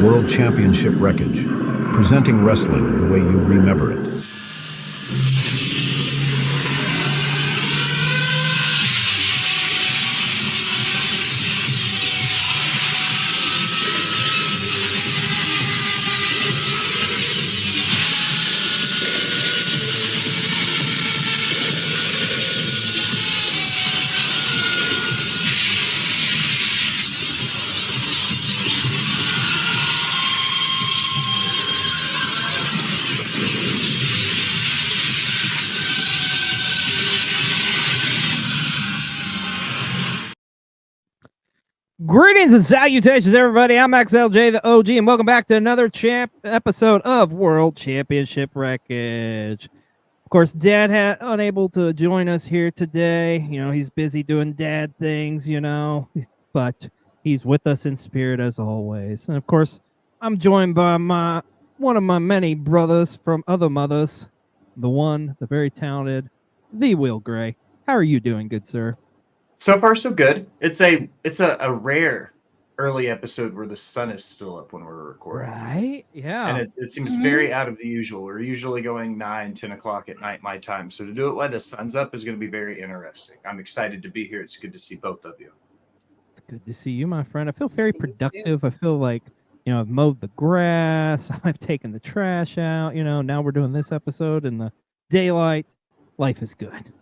World Championship Wreckage, presenting wrestling the way you remember it. Greetings and salutations, everybody. I'm XLJ, the OG, and welcome back to another episode of World Championship Wreckage. Of course, Dad had unable to join us here today. You know, he's busy doing dad things, but he's with us in spirit as always. And of course, I'm joined by one of my many brothers from other mothers, the very talented, the Will Gray. How are you doing, good sir? So far, so good. It's a rare early episode where the sun is still up when we're recording. Right? Yeah. And it seems very out of the usual. We're usually going 9, 10 o'clock at night, my time. So to do it while the sun's up is going to be very interesting. I'm excited to be here. It's good to see both of you. It's good to see you, my friend. I feel very productive. I feel like, I've mowed the grass. I've taken the trash out. Now we're doing this episode in the daylight. Life is good.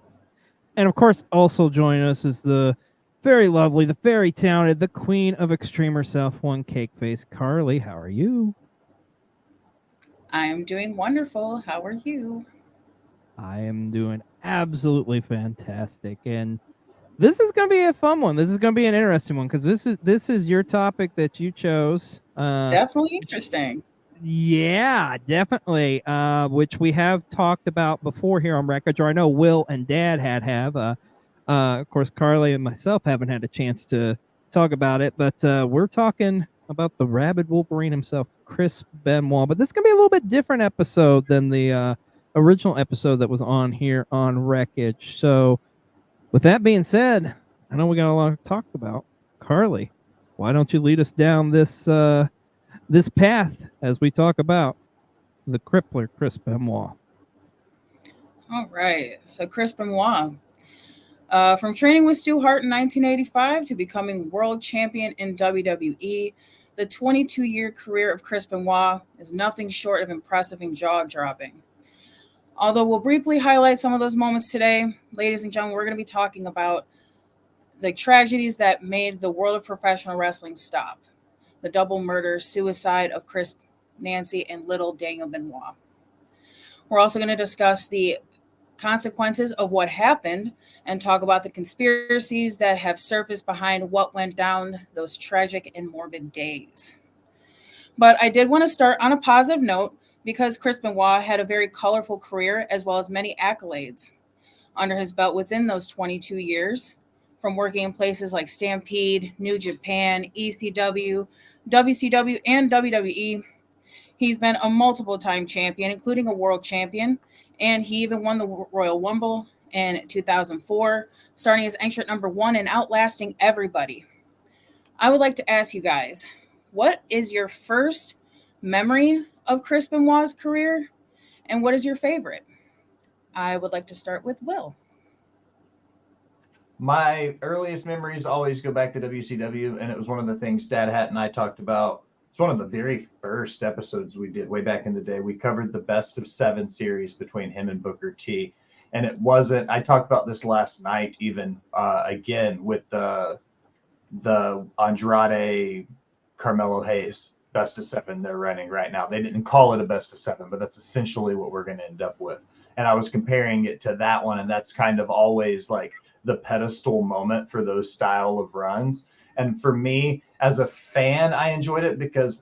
And, of course, also joining us is the very lovely, the very talented, the queen of extreme herself, one cake face, Carly. How are you? I am doing wonderful. How are you? I am doing absolutely fantastic. And this is going to be a fun one. This is going to be an interesting one because this is your topic that you chose. Definitely interesting. Yeah, definitely. Which we have talked about before here on Wreckage, or I know Will and Dad have. Of course, Carly and myself haven't had a chance to talk about it, but we're talking about the rabid Wolverine himself, Chris Benoit. But this is going to be a little bit different episode than the original episode that was on here on Wreckage. So with that being said, I know we got a lot to talk about. Carly, why don't you lead us down this path as we talk about the crippler Chris Benoit? All right. So Chris Benoit, from training with Stu Hart in 1985 to becoming world champion in WWE, the 22-year career of Chris Benoit is nothing short of impressive and jaw-dropping. Although we'll briefly highlight some of those moments today, ladies and gentlemen, we're going to be talking about the tragedies that made the world of professional wrestling stop. The double murder, suicide of Chris, Nancy, and little Daniel Benoit. We're also going to discuss the consequences of what happened and talk about the conspiracies that have surfaced behind what went down those tragic and morbid days. But I did want to start on a positive note because Chris Benoit had a very colorful career as well as many accolades under his belt within those 22 years, from working in places like Stampede, New Japan, ECW, WCW, and WWE. He's been a multiple-time champion, including a world champion, and he even won the Royal Rumble in 2004, starting as entrant number 1 and outlasting everybody. I would like to ask you guys, what is your first memory of Chris Benoit's career, and what is your favorite? I would like to start with Will. My earliest memories always go back to WCW, and it was one of the things Dad Hat and I talked about. It's one of the very first episodes we did way back in the day. We covered the best of 7 series between him and Booker T. And it wasn't, I talked about this last night even, again, with the Andrade Carmelo Hayes best of 7 they're running right now. They didn't call it a best of 7, but that's essentially what we're going to end up with. And I was comparing it to that one, and that's kind of always like the pedestal moment for those style of runs. And for me, as a fan, I enjoyed it because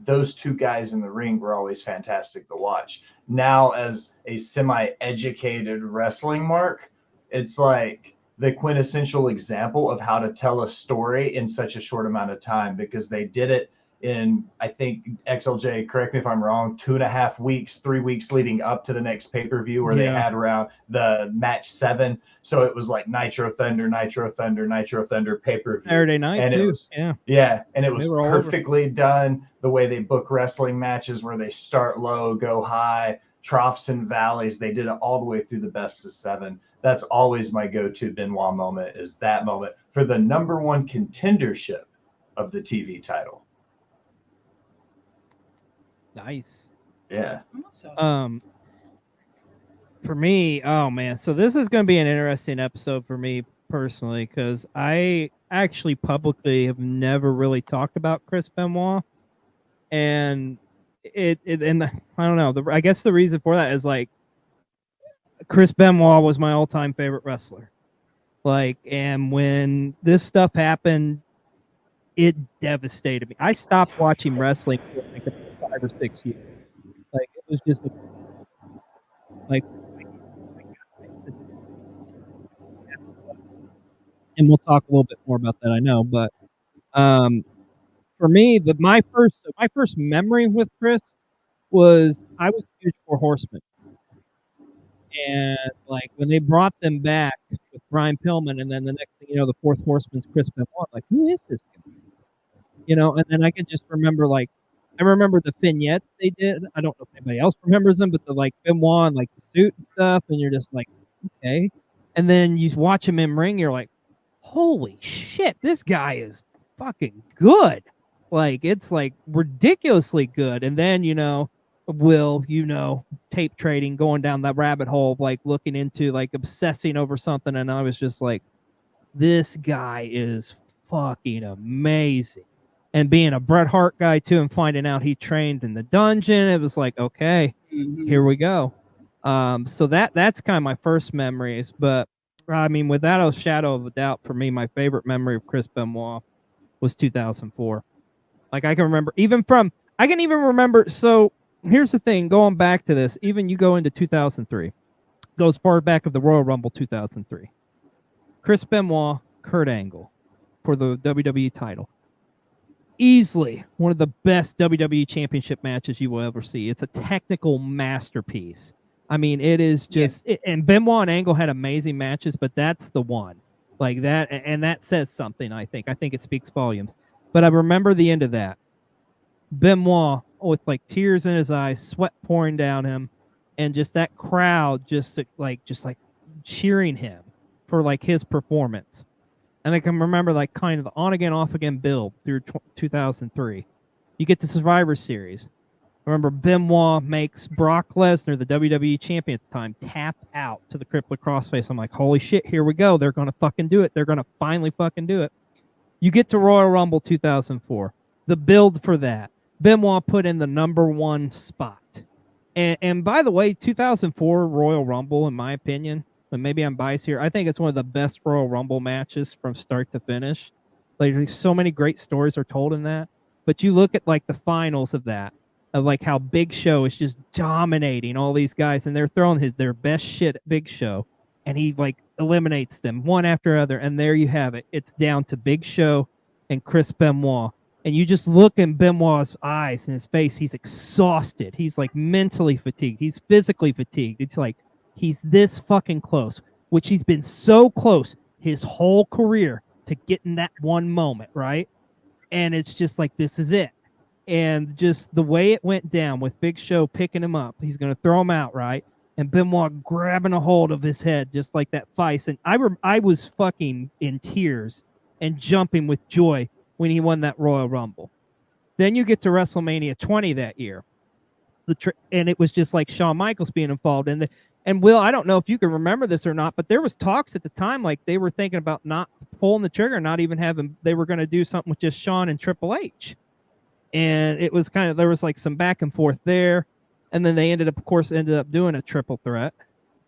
those two guys in the ring were always fantastic to watch. Now, as a semi-educated wrestling mark, it's like the quintessential example of how to tell a story in such a short amount of time, because they did it in, I think, XLJ, correct me if I'm wrong, 2.5 weeks, 3 weeks leading up to the next pay-per-view where they had around the match 7. So it was like Nitro Thunder, Nitro Thunder, Nitro Thunder pay-per-view. Saturday night and too. It was, and it was perfectly done the way they book wrestling matches, where they start low, go high, troughs and valleys. They did it all the way through the best of 7. That's always my go-to Benoit moment, is that moment for the number 1 contendership of the TV title. Nice. Yeah. Awesome. For me, oh man, so this is going to be an interesting episode for me personally, because I actually publicly have never really talked about Chris Benoit, and I don't know. I guess the reason for that is like Chris Benoit was my all-time favorite wrestler. Like, and when this stuff happened, it devastated me. I stopped watching wrestling for like 5 or 6 years. Like, it was just like, and we'll talk a little bit more about that, I know. But for me, my first memory with Chris was I was a huge Four Horsemen, and like when they brought them back with Brian Pillman, and then the next thing you know, the fourth Horseman's Chris Benoit. Like, who is this guy? You know, and then I can just remember, like, I remember the vignettes they did. I don't know if anybody else remembers them, but the like Benoit and like the suit and stuff, and you're just like, okay. And then you watch him in ring, you're like, holy shit, this guy is fucking good. Like, it's like ridiculously good. And then, you know, tape trading, going down that rabbit hole of like looking into like obsessing over something. And I was just like, this guy is fucking amazing. And being a Bret Hart guy too, and finding out he trained in the dungeon, it was like, okay, here we go. So that's kind of my first memories. But I mean, without a shadow of a doubt, for me, my favorite memory of Chris Benoit was 2004. Like, I can even remember. So here's the thing, going back to this, even you go into 2003, goes far back of the Royal Rumble 2003. Chris Benoit, Kurt Angle for the WWE title. Easily one of the best WWE Championship matches you will ever see. It's a technical masterpiece. I mean, it is just, and Benoit and Angle had amazing matches, but that's the one. Like that, and that says something, I think. I think it speaks volumes. But I remember the end of that. Benoit with like tears in his eyes, sweat pouring down him, and just that crowd just like cheering him for like his performance. And I can remember like kind of the on again, off again build through 2003. You get to Survivor Series. I remember Benoit makes Brock Lesnar, the WWE champion at the time, tap out to the crippler crossface. I'm like, holy shit, here we go. They're going to fucking do it. They're going to finally fucking do it. You get to Royal Rumble 2004. The build for that. Benoit put in the number 1 spot. And by the way, 2004 Royal Rumble, in my opinion, but maybe I'm biased here, I think it's one of the best Royal Rumble matches from start to finish. Like, so many great stories are told in that. But you look at like the finals of that, of like how Big Show is just dominating all these guys, and they're throwing their best shit at Big Show, and he like eliminates them one after other, and there you have it. It's down to Big Show and Chris Benoit. And you just look in Benoit's eyes and his face, he's exhausted. He's like mentally fatigued. He's physically fatigued. It's like he's this fucking close, which he's been so close his whole career to getting that one moment, right? And it's just like, this is it. And just the way it went down with Big Show picking him up, he's going to throw him out, right? And Benoit grabbing a hold of his head just like that vice. And I was fucking in tears and jumping with joy when he won that Royal Rumble. Then you get to WrestleMania 20 that year. And it was just like Shawn Michaels being involved. And Will, I don't know if you can remember this or not, but there was talks at the time like they were thinking about not pulling the trigger, not even having, they were going to do something with just Shawn and Triple H. And it was kind of, there was like some back and forth there. And then they ended up doing a triple threat.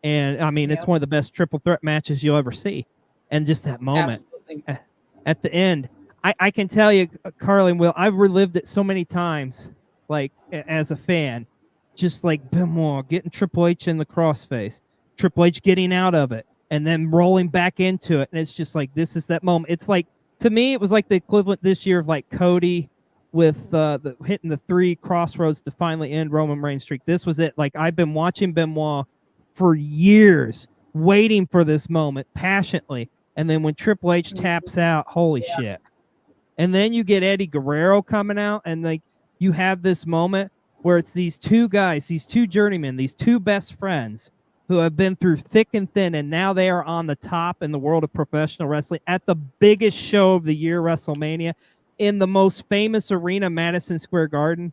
And I mean, It's one of the best triple threat matches you'll ever see. And just that moment at the end, I can tell you, Carly and Will, I've relived it so many times, like as a fan, just like Benoit getting Triple H in the crossface, Triple H getting out of it, and then rolling back into it. And it's just like, this is that moment. It's like, to me, it was like the equivalent this year of like Cody with hitting the 3 crossroads to finally end Roman Reigns' streak. This was it. Like, I've been watching Benoit for years, waiting for this moment passionately. And then when Triple H taps out, holy shit. And then you get Eddie Guerrero coming out, and like you have this moment where it's these 2 guys, these 2 journeymen, these 2 best friends who have been through thick and thin, and now they are on the top in the world of professional wrestling at the biggest show of the year, WrestleMania, in the most famous arena, Madison Square Garden.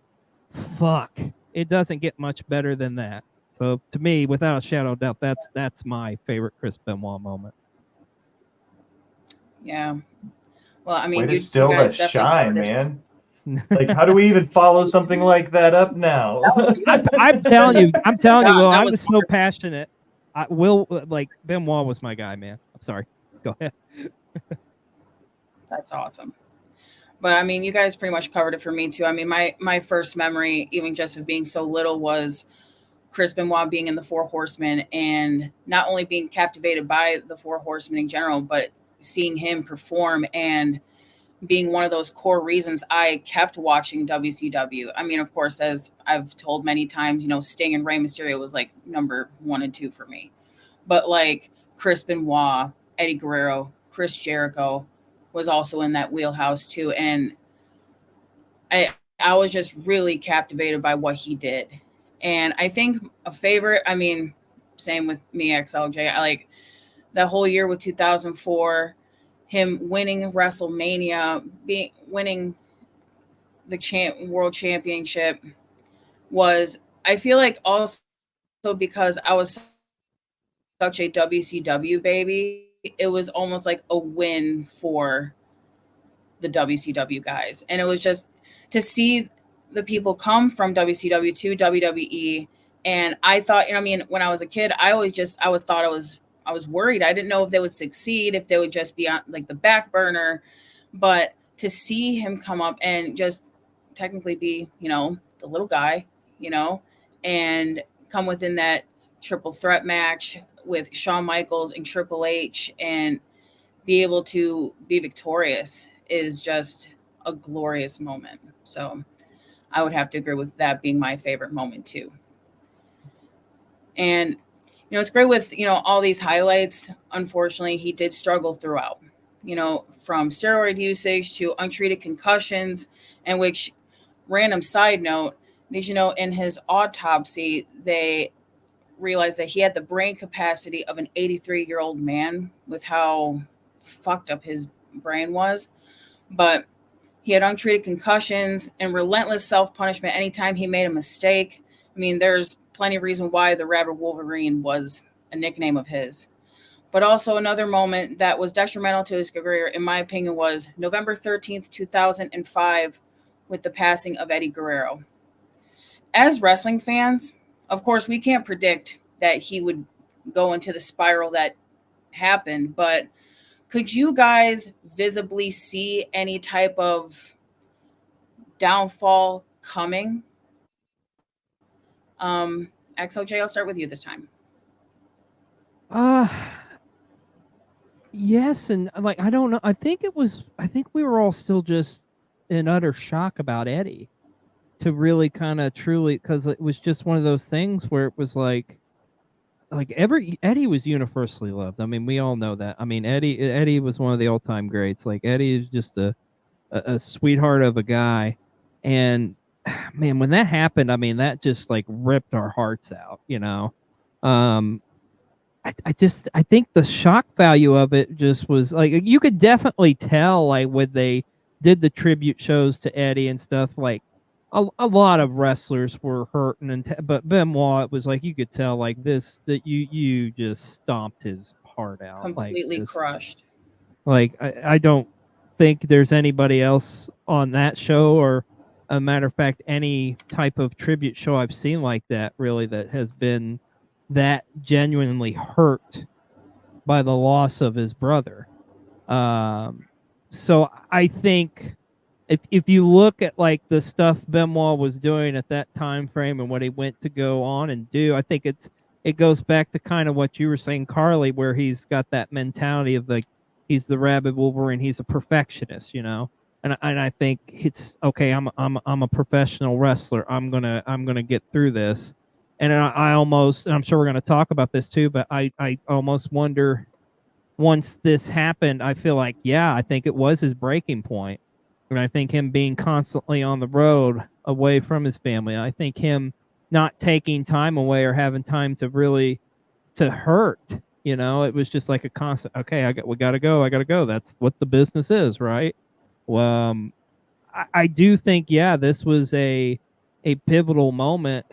Fuck. It doesn't get much better than that. So to me, without a shadow of doubt, that's my favorite Chris Benoit moment. Yeah. Well, I mean, way to steal that shine, man. Like, how do we even follow something like that up now? I'm telling you, Will, I was so passionate. Benoit was my guy, man. I'm sorry. Go ahead. That's awesome. But I mean, you guys pretty much covered it for me too. I mean, my first memory, even just of being so little, was Chris Benoit being in the 4 Horsemen, and not only being captivated by the 4 Horsemen in general, but seeing him perform and being one of those core reasons I kept watching WCW. I mean, of course, as I've told many times, Sting and Rey Mysterio was like number 1 and 2 for me. But like Chris Benoit, Eddie Guerrero, Chris Jericho was also in that wheelhouse too. And I was just really captivated by what he did. And I think a favorite, I mean, same with me, XLJ. I like that whole year with 2004, him winning WrestleMania, winning the World Championship was, I feel like, also because I was such a WCW baby, it was almost like a win for the WCW guys. And it was just to see the people come from WCW to WWE. And I thought, when I was a kid, I was worried. I didn't know if they would succeed, if they would just be on like the back burner. But to see him come up and just technically be, the little guy, and come within that triple threat match with Shawn Michaels and Triple H and be able to be victorious is just a glorious moment. So I would have to agree with that being my favorite moment too. And it's great with, all these highlights. Unfortunately, he did struggle throughout, from steroid usage to untreated concussions, and which, random side note, did you know in his autopsy, they realized that he had the brain capacity of an 83-year-old man with how fucked up his brain was. But he had untreated concussions and relentless self-punishment anytime he made a mistake. I mean, there's plenty of reason why the Rabbit Wolverine was a nickname of his. But also another moment that was detrimental to his career, in my opinion, was November 13th, 2005, with the passing of Eddie Guerrero. As wrestling fans, of course, we can't predict that he would go into the spiral that happened, but could you guys visibly see any type of downfall coming? XLJ, I'll start with you this time. Yes, and like I don't know. I think we were all still just in utter shock about Eddie, to really kind of truly, because it was just one of those things where it was like Eddie was universally loved. I mean, we all know that. I mean, Eddie was one of the all-time greats. Like, Eddie is just a sweetheart of a guy, and man, when that happened, I mean, that just like ripped our hearts out, I think the shock value of it just was like, you could definitely tell, like when they did the tribute shows to Eddie and stuff, like a lot of wrestlers were hurting, but Benoit was like, you could tell like this, that you just stomped his heart out, completely like, crushed. Like, I don't think there's anybody else on that show, or a matter of fact, any type of tribute show I've seen like that, really, that has been that genuinely hurt by the loss of his brother. So I think if you look at like the stuff Benoit was doing at that time frame and what he went to go on and do, I think it goes back to kind of what you were saying, Carly, where he's got that mentality of like, he's the Rabid Wolverine, he's a perfectionist, and I think it's okay. I'm a professional wrestler. I'm gonna get through this. And I almost, and I'm sure we're gonna talk about this too, but I almost wonder, once this happened, I feel like, yeah, I think it was his breaking point. And I think him being constantly on the road away from his family, I think him not taking time away or having time to really to hurt, it was just like a constant, okay, we gotta go, I gotta go. That's what the business is, right? Well, I do think, yeah, this was a pivotal moment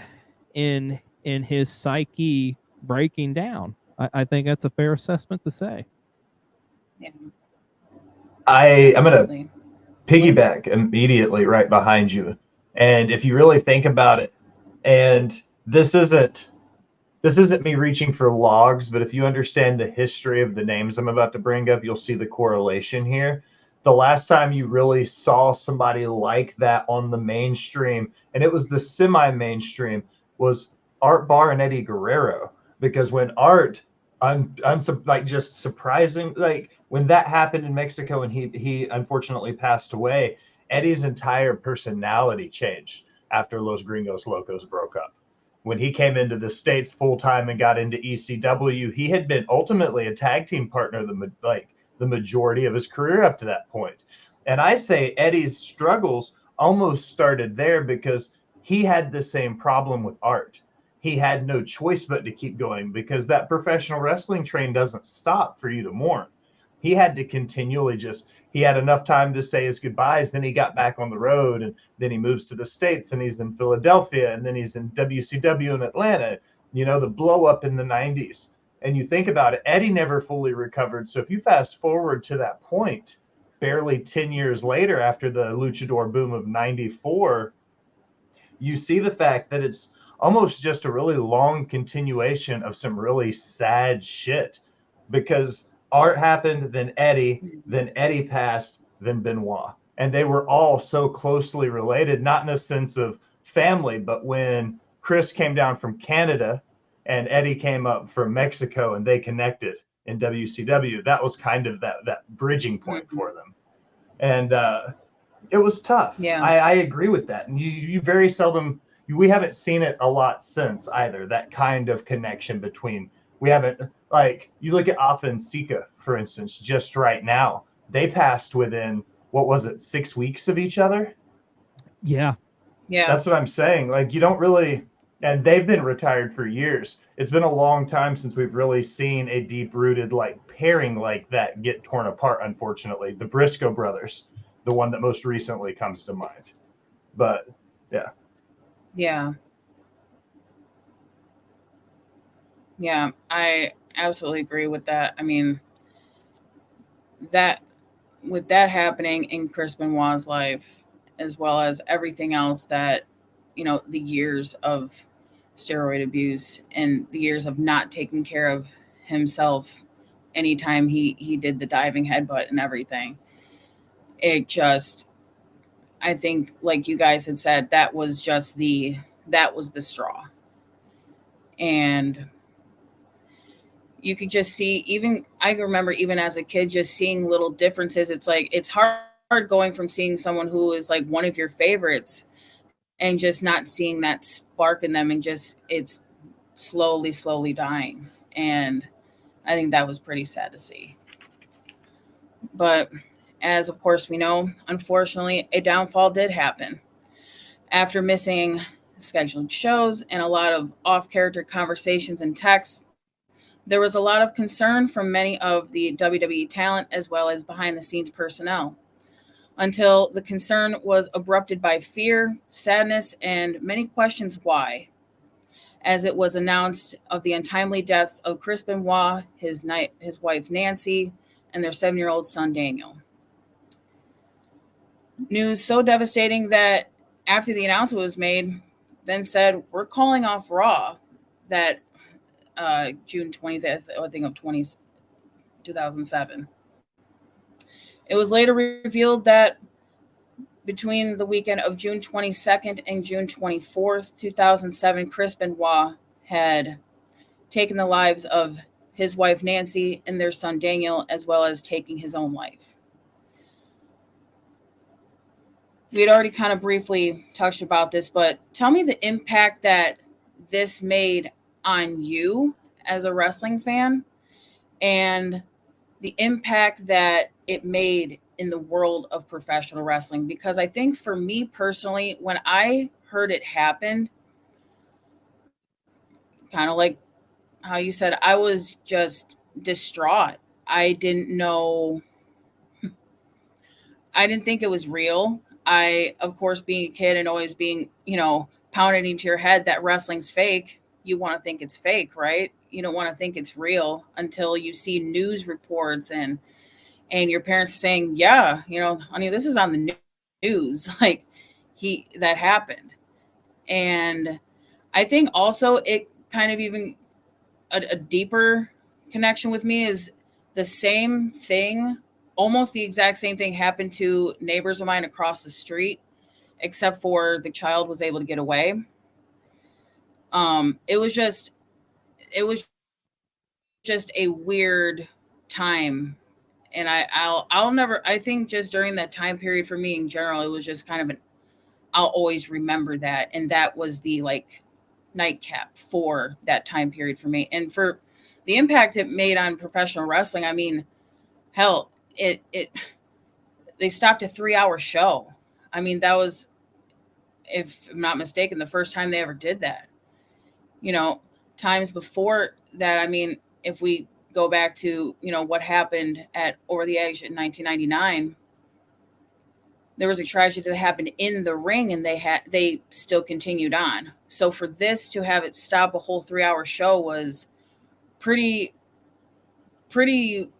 in his psyche breaking down. I think that's a fair assessment to say. Yeah. I'm going to Absolutely. piggyback immediately right behind you. And if you really think about it, and this isn't me reaching for logs, but if you understand the history of the names I'm about to bring up, you'll see the correlation here. The last time you really saw somebody like that on the mainstream, and it was the semi-mainstream, was Art Barr and Eddie Guerrero. Because when Art, like, just surprising, like when that happened in Mexico and he unfortunately passed away, Eddie's entire personality changed after Los Gringos Locos broke up. When he came into the States full time and got into ECW, he had been ultimately a tag team partner the majority of his career up to that point. And I say Eddie's struggles almost started there because he had the same problem with Art. He had no choice but to keep going because that professional wrestling train doesn't stop for you to mourn. He had to continually he had enough time to say his goodbyes. Then he got back on the road, and then he moves to the States, and he's in Philadelphia, and then he's in WCW in Atlanta, the blow up in the 90s. And you think about it, Eddie never fully recovered. So if you fast forward to that point, barely 10 years later, after the luchador boom of 94, you see the fact that it's almost just a really long continuation of some really sad shit, because Art happened, then Eddie passed, then Benoit. And they were all so closely related, not in a sense of family, but when Chris came down from Canada and Eddie came up from Mexico and they connected in WCW, that was kind of that bridging point for them. And it was tough. Yeah. I agree with that. And you very seldom, we haven't seen it a lot since either, that kind of connection between, we haven't, like, you look at Afa and Sika, for instance, just right now, they passed within, what was it, 6 weeks of each other? Yeah. That's what I'm saying. Like, you don't really, and they've been retired for years. It's been a long time since we've really seen a deep-rooted, like, pairing like that get torn apart, unfortunately. The Briscoe brothers, the one that most recently comes to mind. But, yeah. Yeah, I absolutely agree with that. I mean, that with that happening in Chris Benoit's life, as well as everything else that, the years of steroid abuse and the years of not taking care of himself anytime he did the diving headbutt and everything, it just, I think, like you guys had said, that was the straw. And you could just see, even I remember even as a kid just seeing little differences. It's like it's hard going from seeing someone who is like one of your favorites and just not seeing that spark in them, and just it's slowly dying. And I think that was pretty sad to see. But as of course we know, unfortunately, a downfall did happen. After missing scheduled shows and a lot of off-character conversations and texts, there was a lot of concern from many of the WWE talent as well as behind-the-scenes personnel, until the concern was abrupted by fear, sadness, and many questions why, as it was announced of the untimely deaths of Chris Benoit, his wife Nancy, and their 7-year-old son Daniel. News so devastating that after the announcement was made, Vince said, "We're calling off Raw," that June 25th, I think, of 2007. It was later revealed that between the weekend of June 22nd and June 24th, 2007, Chris Benoit had taken the lives of his wife Nancy and their son Daniel, as well as taking his own life. we had already kind of briefly touched about this, but tell me the impact that this made on you as a wrestling fan and the impact that it made in the world of professional wrestling. Because I think for me personally, when I heard it happen, kind of like how you said, I was just distraught. I didn't know, I didn't think it was real. I, of course, being a kid and always being, pounded into your head that wrestling's fake, you want to think it's fake, right? You don't want to think it's real until you see news reports and your parents saying, yeah, honey, this is on the news. Like that happened. And I think also it kind of even a deeper connection with me is the same thing, almost the exact same thing happened to neighbors of mine across the street, except for the child was able to get away. It was just a weird time. And I'll never, I think just during that time period for me in general, it was just kind of I'll always remember that. And that was the nightcap for that time period for me. And for the impact it made on professional wrestling, I mean, hell, they stopped a 3-hour show. I mean, that was, if I'm not mistaken, the first time they ever did that. Times before that, I mean, if we go back to, what happened at Over the Edge in 1999, there was a tragedy that happened in the ring and they still continued on. So for this to have it stop a whole 3-hour show was pretty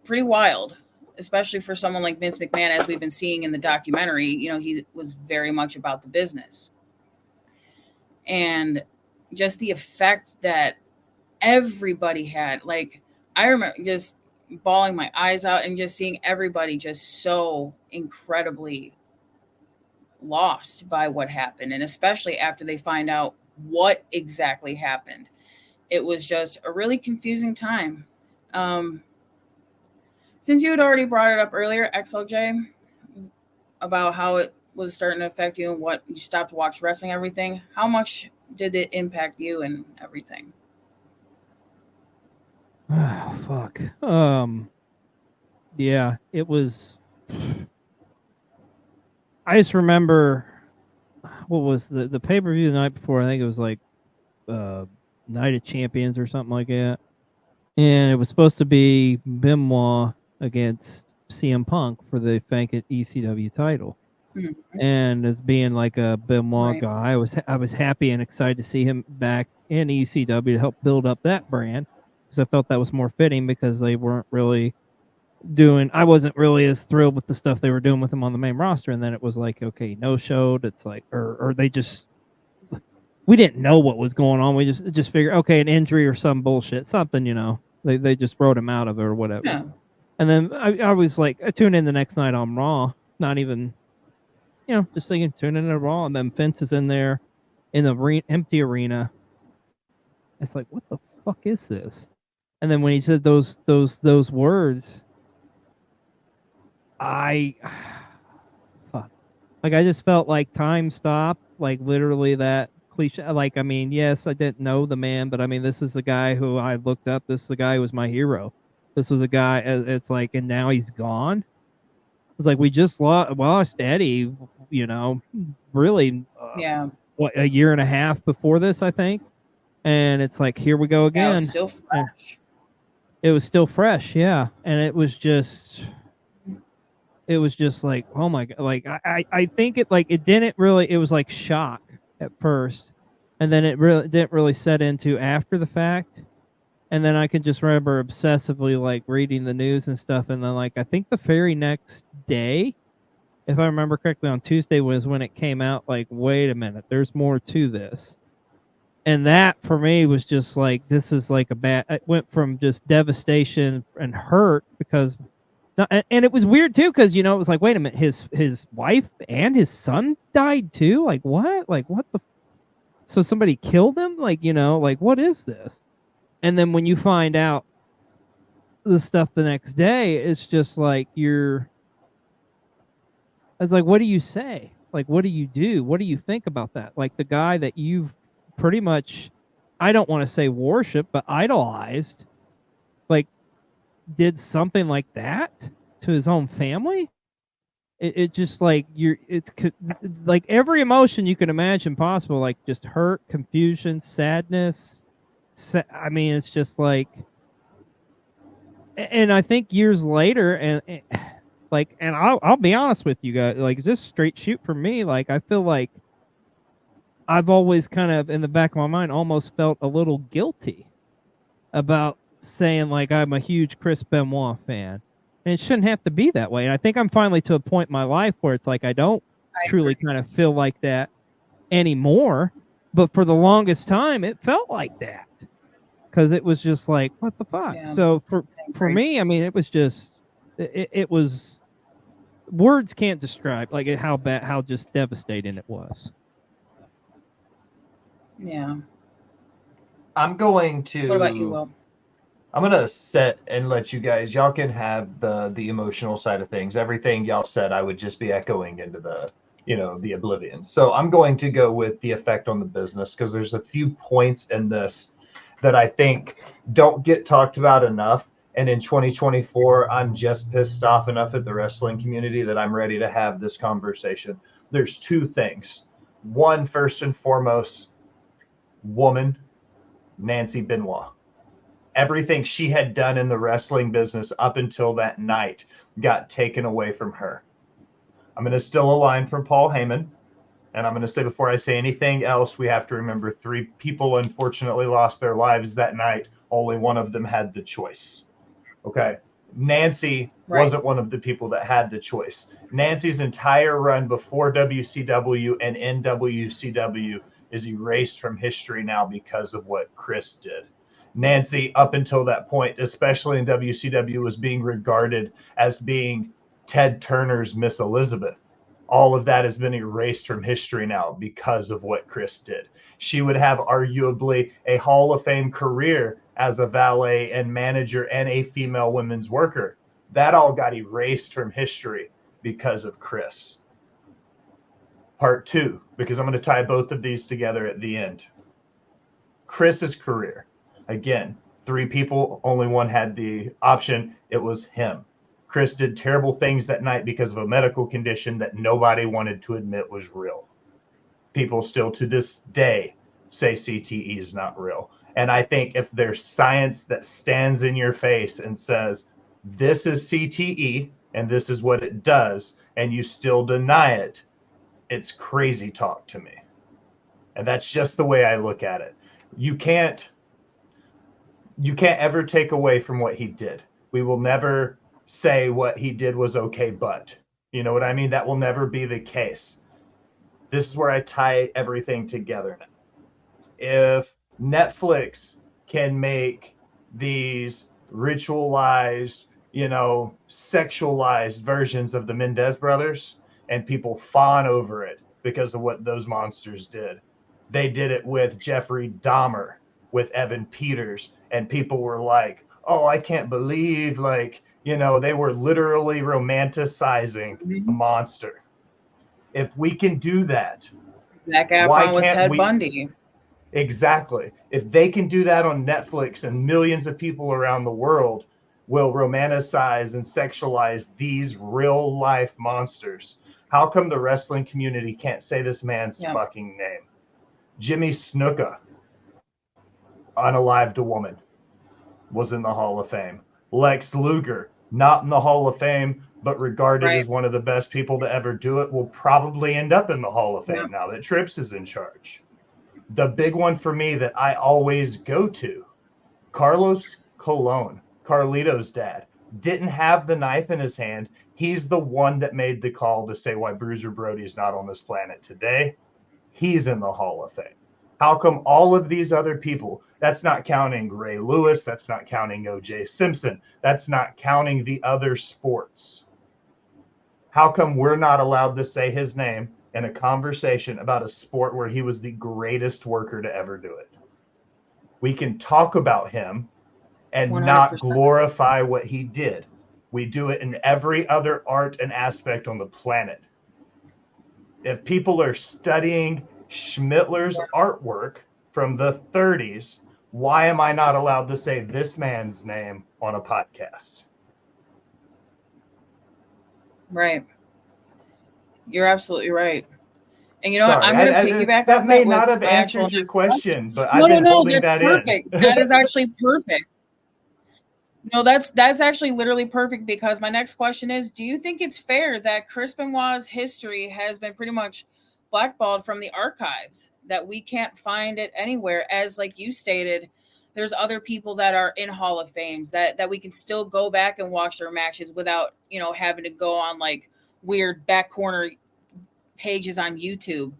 wild, especially for someone like Vince McMahon, as we've been seeing in the documentary. He was very much about the business. And just the effect that everybody had, I remember just bawling my eyes out and just seeing everybody just so incredibly lost by what happened. And especially after they find out what exactly happened, it was just a really confusing time. Since you had already brought it up earlier, XLJ, about how it was starting to affect you and what you stopped to watch wrestling, everything, how much did it impact you and everything? Oh, fuck. Yeah, it was. I just remember what was the pay-per-view the night before. I think it was Night of Champions or something like that. And it was supposed to be Benoit against CM Punk for the vacant ECW title. Mm-hmm. And as being like a Benoit guy, I was happy and excited to see him back in ECW to help build up that brand, because I felt that was more fitting, because they weren't really I wasn't really as thrilled with the stuff they were doing with him on the main roster. And then it was like, okay, no showed. It's like, or they just, we didn't know what was going on. We just figured, okay, an injury or some bullshit, something, they just wrote him out of it or whatever. Yeah. And then I was like, I tuned in the next night on Raw, not even, just thinking, tune in to Raw, and then Vince is in there in the empty arena. It's like, what the fuck is this? And then when he said those words, I just felt like time stopped, like literally that cliche. I mean, yes, I didn't know the man, but I mean, this is the guy who I looked up. This is the guy who was my hero. This was a guy, it's like, and now he's gone. It's like, we just lost Eddie, really, what, a year and a half before this, I think. And it's like, here we go again. It was still fresh. It was still fresh, yeah. And it was just like, oh my God. Like, I think it didn't really, it was like shock at first. And then it really didn't really set into after the fact. And then I can just remember obsessively reading the news and stuff. And then I think the very next day, if I remember correctly, on Tuesday was when it came out, wait a minute, there's more to this. And that for me was just this is a bad, it went from just devastation and hurt, because, and it was weird too, because, it was like, wait a minute, his wife and his son died too? What? What the? So somebody killed him? What is this? And then when you find out the stuff the next day, it's just it's like, what do you say? Like, what do you do? What do you think about that? Like, the guy that you've pretty much, I don't want to say worship, but idolized, like, did something like that to his own family. It just like it's like every emotion you can imagine possible, like just hurt, confusion, sadness. I mean, it's just like, and I think years later, and like, and I'll be honest with you guys, like, just straight shoot for me. Like, I feel like I've always kind of in the back of my mind almost felt a little guilty about saying like I'm a huge Chris Benoit fan. And it shouldn't have to be that way. And I think I'm finally to a point in my life where it's like I don't truly kind of feel like that anymore. But for the longest time, it felt like that. Because it was just like, what the fuck? Yeah. So for me, I mean, it was just, it was, words can't describe like how bad, how just devastating it was. Yeah. I'm going to. What about you, Will? I'm going to set and let you guys, y'all can have the emotional side of things. Everything y'all said, I would just be echoing into the, the oblivion. So I'm going to go with the effect on the business because there's a few points in this that I think don't get talked about enough. And in 2024, I'm just pissed off enough at the wrestling community that I'm ready to have this conversation. There's two things. One, first and foremost, woman, Nancy Benoit. Everything she had done in the wrestling business up until that night got taken away from her. I'm going to steal a line from Paul Heyman, and I'm going to say before I say anything else, we have to remember 3 people unfortunately lost their lives that night. Only one of them had the choice. Okay. Nancy wasn't one of the people that had the choice. Nancy's entire run before WCW and in WCW is erased from history now because of what Chris did. Nancy, up until that point, especially in WCW, was being regarded as being Ted Turner's Miss Elizabeth. All of that has been erased from history now because of what Chris did. She would have arguably a Hall of Fame career as a valet and manager and a female women's worker. That all got erased from history because of Chris. Part 2, because I'm going to tie both of these together at the end. Chris's career. Again, 3 people, only one had the option. It was him. Chris did terrible things that night because of a medical condition that nobody wanted to admit was real. People still to this day say CTE is not real. And I think if there's science that stands in your face and says, this is CTE and this is what it does, and you still deny it, it's crazy talk to me. And that's just the way I look at it. You can't ever take away from what he did. We will never say what he did was okay, but you know what I mean? That will never be the case. This is where I tie everything together now. If Netflix can make these ritualized, sexualized versions of the Mendez brothers and people fawn over it because of what those monsters did. They did it with Jeffrey Dahmer, with Evan Peters, and people were like, oh, I can't believe, they were literally romanticizing a monster. If we can do that, Zac Efron with Ted Bundy. Exactly. If they can do that on Netflix and millions of people around the world will romanticize and sexualize these real life monsters, how come the wrestling community can't say this man's fucking name? Jimmy Snuka, unalived a woman, was in the Hall of Fame. Lex Luger, not in the Hall of Fame, but regarded as one of the best people to ever do it, will probably end up in the Hall of Fame now that Trips is in charge. The big one for me that I always go to, Carlos Colon, Carlito's dad, didn't have the knife in his hand. He's the one that made the call to say why Bruiser Brody's not on this planet today. He's in the Hall of Fame. How come all of these other people, that's not counting Ray Lewis, that's not counting O.J. Simpson, that's not counting the other sports. How come we're not allowed to say his name in a conversation about a sport where he was the greatest worker to ever do it? We can talk about him and 100%. Not glorify what he did. We do it in every other art and aspect on the planet. If people are studying Schmittler's artwork from the 30s, why am I not allowed to say this man's name on a podcast? Right. You're absolutely right. And you know what? Sorry, I'm going to piggyback that off may that with not have my actual answered your next question, but No, I've been no, holding that's that perfect. in. That is actually perfect. No, that's actually literally perfect, because my next question is, do you think it's fair that Chris Benoit's history has been pretty much blackballed from the archives, that we can't find it anywhere? As like you stated, there's other people that are in Hall of Fames that we can still go back and watch their matches without, having to go on like weird back corner pages on YouTube.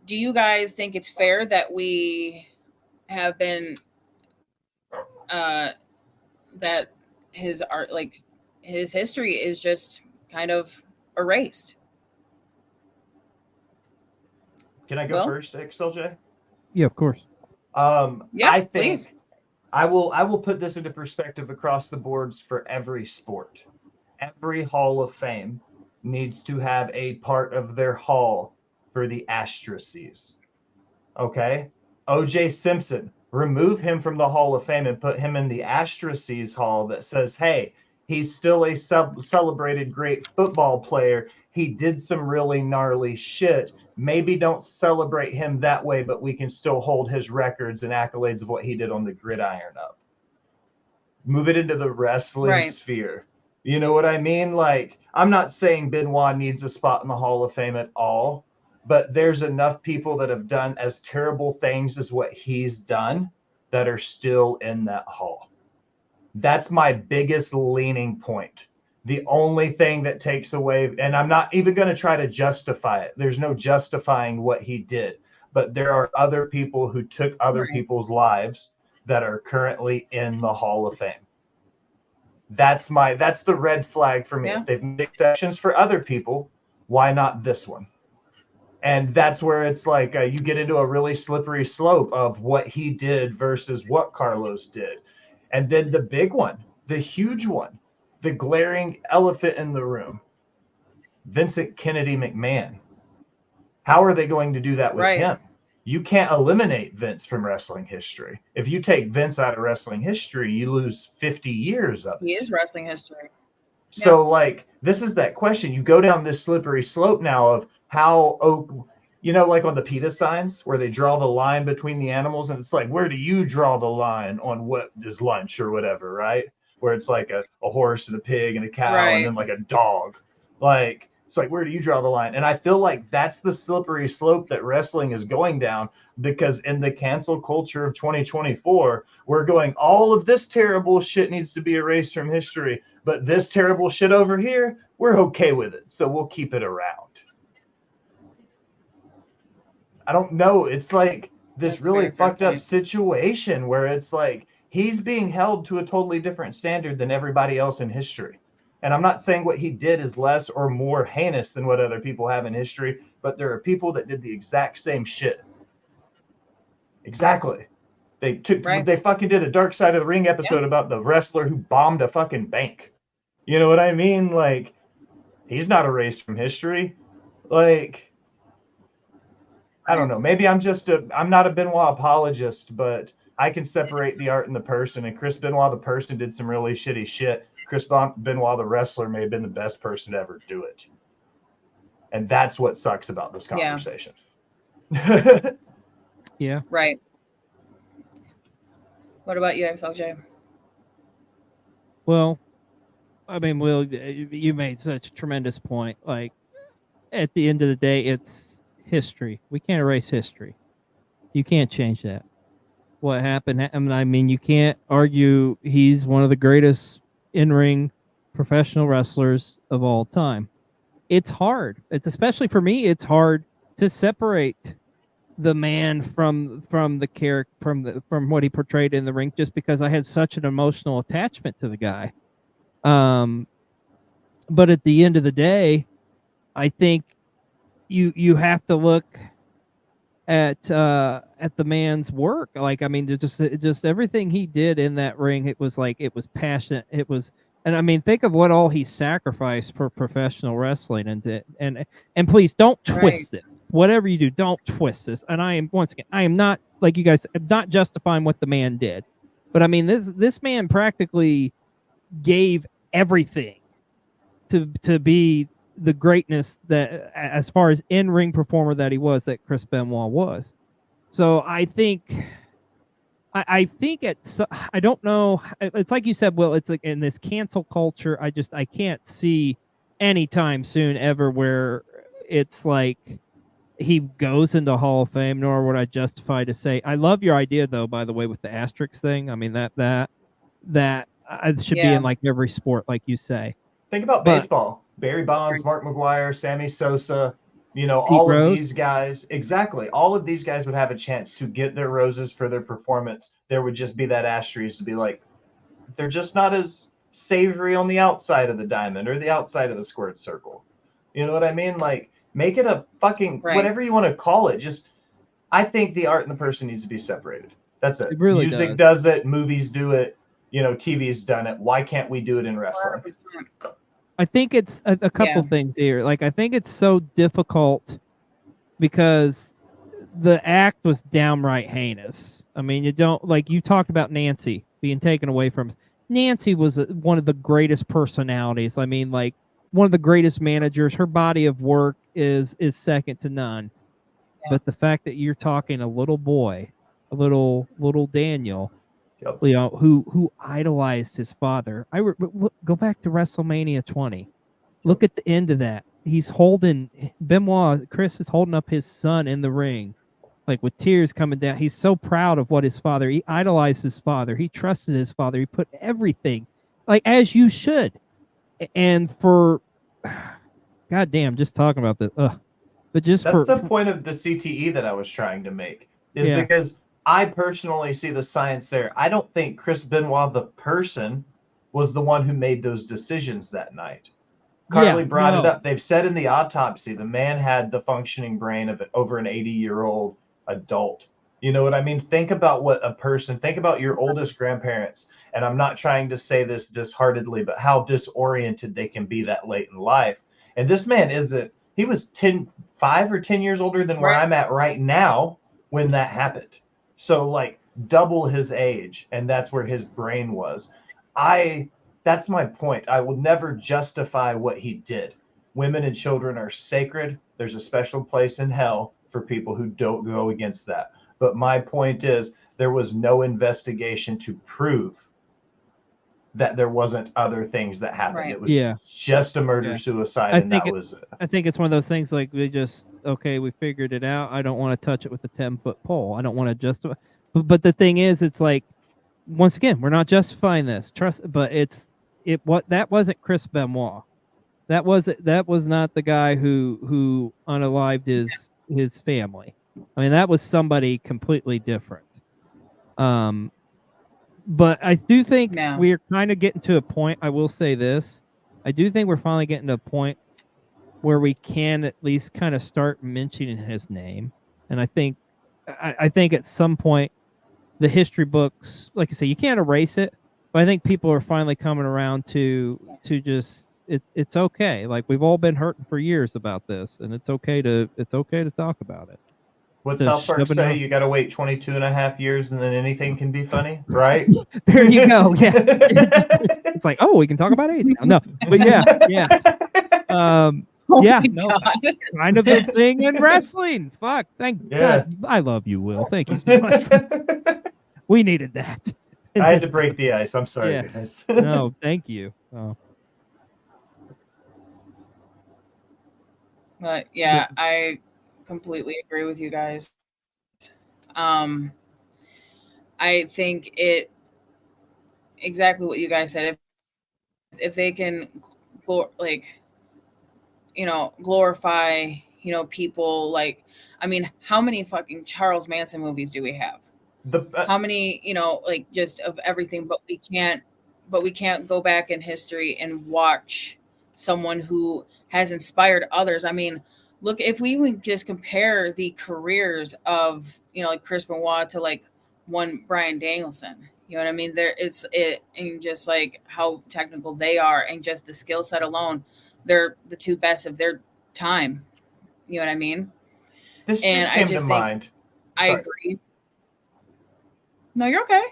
Do you guys think it's fair that we have been that his art, like his history, is just kind of erased? Can I go first, XLJ? Yeah, of course. Yeah, I think please. I will put this into perspective across the boards for every sport. Every Hall of Fame needs to have a part of their hall for the asterisks. Okay? O.J. Simpson, remove him from the Hall of Fame and put him in the asterisks hall that says, hey, he's still a celebrated great football player. He did some really gnarly shit. Maybe don't celebrate him that way, but we can still hold his records and accolades of what he did on the gridiron up. Move it into the wrestling sphere. You know what I mean? Like, I'm not saying Benoit needs a spot in the Hall of Fame at all, but there's enough people that have done as terrible things as what he's done that are still in that hall. That's my biggest leaning point. The only thing that takes away, and I'm not even going to try to justify it. There's no justifying what he did, but there are other people who took other people's lives that are currently in the Hall of Fame. That's the red flag for me. Yeah. If they've made exceptions for other people, why not this one? And that's where it's like you get into a really slippery slope of what he did versus what Carlos did. And then the big one, the huge one, the glaring elephant in the room, Vincent Kennedy McMahon. How are they going to do that with him? You can't eliminate Vince from wrestling history. If you take Vince out of wrestling history, you lose 50 years of it. He is wrestling history. So, like, this is that question. You go down this slippery slope now of how, like on the PETA signs where they draw the line between the animals, and it's like, where do you draw the line on what is lunch or whatever, right? Where it's like a horse and a pig and a cow and then like a dog. Like, it's like, where do you draw the line? And I feel like that's the slippery slope that wrestling is going down, because in the cancel culture of 2024, we're going, all of this terrible shit needs to be erased from history, but this terrible shit over here, we're okay with it. So we'll keep it around. I don't know. It's like this That's really fucked up situation where it's like he's being held to a totally different standard than everybody else in history. And I'm not saying what he did is less or more heinous than what other people have in history, but there are people that did the exact same shit. Exactly. They fucking did a Dark Side of the Ring episode about the wrestler who bombed a fucking bank. You know what I mean? Like, he's not erased from history. Like, I don't know. Maybe I'm not a Benoit apologist, but I can separate the art and the person. And Chris Benoit, the person, did some really shitty shit. Chris Benoit, the wrestler, may have been the best person to ever do it. And that's what sucks about this conversation. Yeah. Right. What about you, XLJ? Well, I mean, Will, you made such a tremendous point. Like, at the end of the day, it's history. We can't erase history. You can't change that. What happened? I mean, you can't argue he's one of the greatest in-ring professional wrestlers of all time. It's hard. It's especially for me. It's hard to separate the man from the character from what he portrayed in the ring, just because I had such an emotional attachment to the guy. But at the end of the day, I think you have to look at the man's work. Like, I mean, just everything he did in that ring, it was passionate. It was And I mean, think of what all he sacrificed for professional wrestling, and please don't twist it. Whatever you do, don't twist this. And I am not, like you guys, I'm not justifying what the man did, but I mean, this man practically gave everything to be the greatness that, as far as in-ring performer that he was, that Chris Benoit was. So I think it's, I don't know. It's like you said, Will, it's like in this cancel culture, I can't see anytime soon ever where it's like he goes into Hall of Fame, nor would I justify to say. I love your idea though, by the way, with the asterisk thing. I mean, that should be in like every sport, like you say. Think about baseball. Barry Bonds, Mark McGwire, Sammy Sosa, all of these guys. Exactly. All of these guys would have a chance to get their roses for their performance. There would just be that asterisk to be like, they're just not as savory on the outside of the diamond or the outside of the squared circle. You know what I mean? Like, make it a fucking, whatever you want to call it. Just, I think the art and the person needs to be separated. That's it. Really Music does it. Movies do it. TV's done it. Why can't we do it in wrestling? 100%. I think it's a couple things here. Like, I think it's so difficult because the act was downright heinous. I mean, you don't, like, you talked about Nancy being taken away from us. Nancy was one of the greatest personalities. I mean, like, one of the greatest managers. Her body of work is second to none. Yeah. But the fact that you're talking a little boy, a little Daniel, who idolized his father. Go back to WrestleMania 20. Look at the end of that. He's holding Benoit. Chris is holding up his son in the ring, like with tears coming down. He's so proud of what his father. He idolized his father. He trusted his father. He put everything, like as you should. And for, goddamn, just talking about this. But just that's the point of the CTE that I was trying to make. Is because I personally see the science there. I don't think Chris Benoit, the person, was the one who made those decisions that night. Carly brought it up. They've said in the autopsy, the man had the functioning brain of over an 80-year-old adult. You know what I mean? Think about think about your oldest grandparents. And I'm not trying to say this disheartedly, but how disoriented they can be that late in life. And this man he was 5 or 10 years older than where I'm at right now when that happened. So like double his age, and that's where his brain was. That's my point. I will never justify what he did. Women and children are sacred. There's a special place in hell for people who don't go against that. But my point is there was no investigation to prove that there wasn't other things that happened. Right. It was just a murder-suicide, and that was it. I think it's one of those things like we figured it out. I don't want to touch it with a 10-foot pole. I don't want to justify. But the thing is, it's like, once again, we're not justifying this. But that wasn't Chris Benoit. That was not the guy who unalived his family. I mean, that was somebody completely different. But I do think we're kind of getting to a point. I will say this. I do think we're finally getting to a point where we can at least kind of start mentioning his name. And I think at some point, the history books, like I say, you can't erase it. But I think people are finally coming around to just it's okay. Like, we've all been hurting for years about this, and it's okay to talk about it. What South Park say? You got to wait 22 and a half years and then anything can be funny, right? There you go. Yeah. It's like, oh, we can talk about AIDS now. No, but yes. Kind of a thing in wrestling. Fuck, thank God. I love you, Will. Thank you so much. We needed that. I had to break the ice. I'm sorry, guys. No, thank you. Oh. But yeah, I completely agree with you guys. I think exactly what you guys said. If they can glorify, people, like, I mean, how many fucking Charles Manson movies do we have? How many, just of everything, but we can't go back in history and watch someone who has inspired others. I mean, look, if we even just compare the careers of, like Chris Benoit to like one Bryan Danielson, You know what I mean? And just like how technical they are, and just the skill set alone, they're the two best of their time. You know what I mean? This And just I came to just think mind. I Sorry. agree. No, you're okay.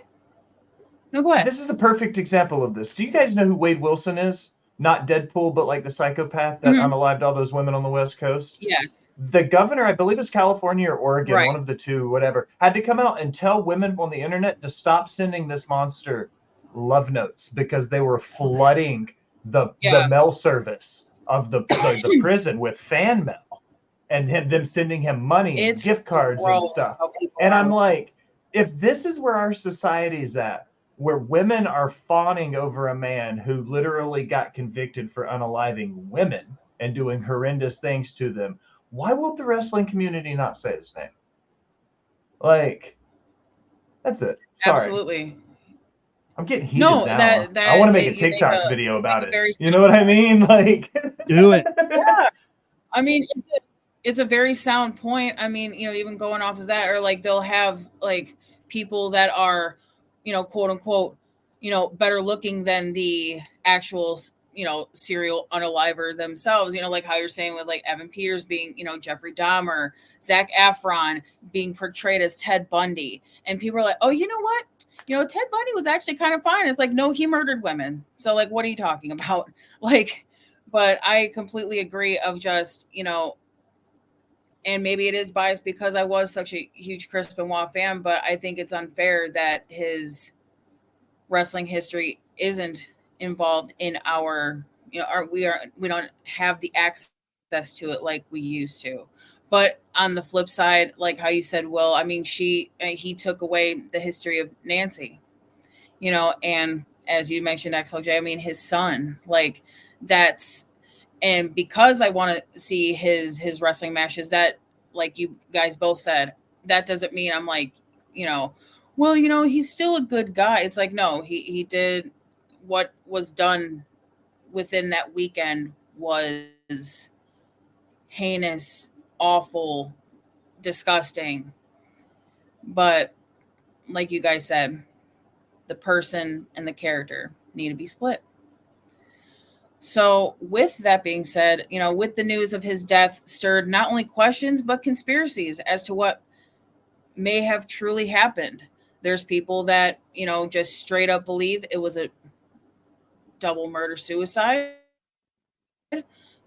No, go ahead. This is a perfect example of this. Do you guys know who Wade Wilson is? Not Deadpool, but like the psychopath that unalived all those women on the West Coast. Yes. The governor, I believe it's California or Oregon, Right. one of the two, whatever, had to come out and tell women on the internet to stop sending this monster love notes because they were flooding the mail service of the prison with fan mail, and them sending him money and gift cards and stuff. And I'm like, if this is where our society's at, where women are fawning over a man who literally got convicted for unaliving women and doing horrendous things to them, why will the wrestling community not say his name? Like, that's it. Sorry. Absolutely. I'm getting heated now. I want to make a TikTok video about it. You know what I mean? Like, do it. Yeah. I mean, it's a very sound point. I mean, even going off of that, or like they'll have like people that are, quote unquote, better looking than the actual, serial unaliver themselves, like how you're saying with like Evan Peters being, Jeffrey Dahmer, Zac Efron being portrayed as Ted Bundy. And people are like, oh, you know what? Ted Bundy was actually kind of fine. It's like, no, he murdered women. So like, what are you talking about? Like, but I completely agree of just, and maybe it is biased because I was such a huge Chris Benoit fan, but I think it's unfair that his wrestling history isn't involved in our, we don't have the access to it like we used to. But on the flip side, like how you said, Will, I mean, he took away the history of Nancy, and as you mentioned, XLJ, I mean, his son, like that's, and because I want to see his wrestling matches, that, like you guys both said, that doesn't mean I'm like, well, he's still a good guy. It's like, no, he did what was done within that weekend was heinous, awful, disgusting. But like you guys said, the person and the character need to be split. So with that being said, with the news of his death stirred not only questions, but conspiracies as to what may have truly happened. There's people that, just straight up believe it was a double murder suicide.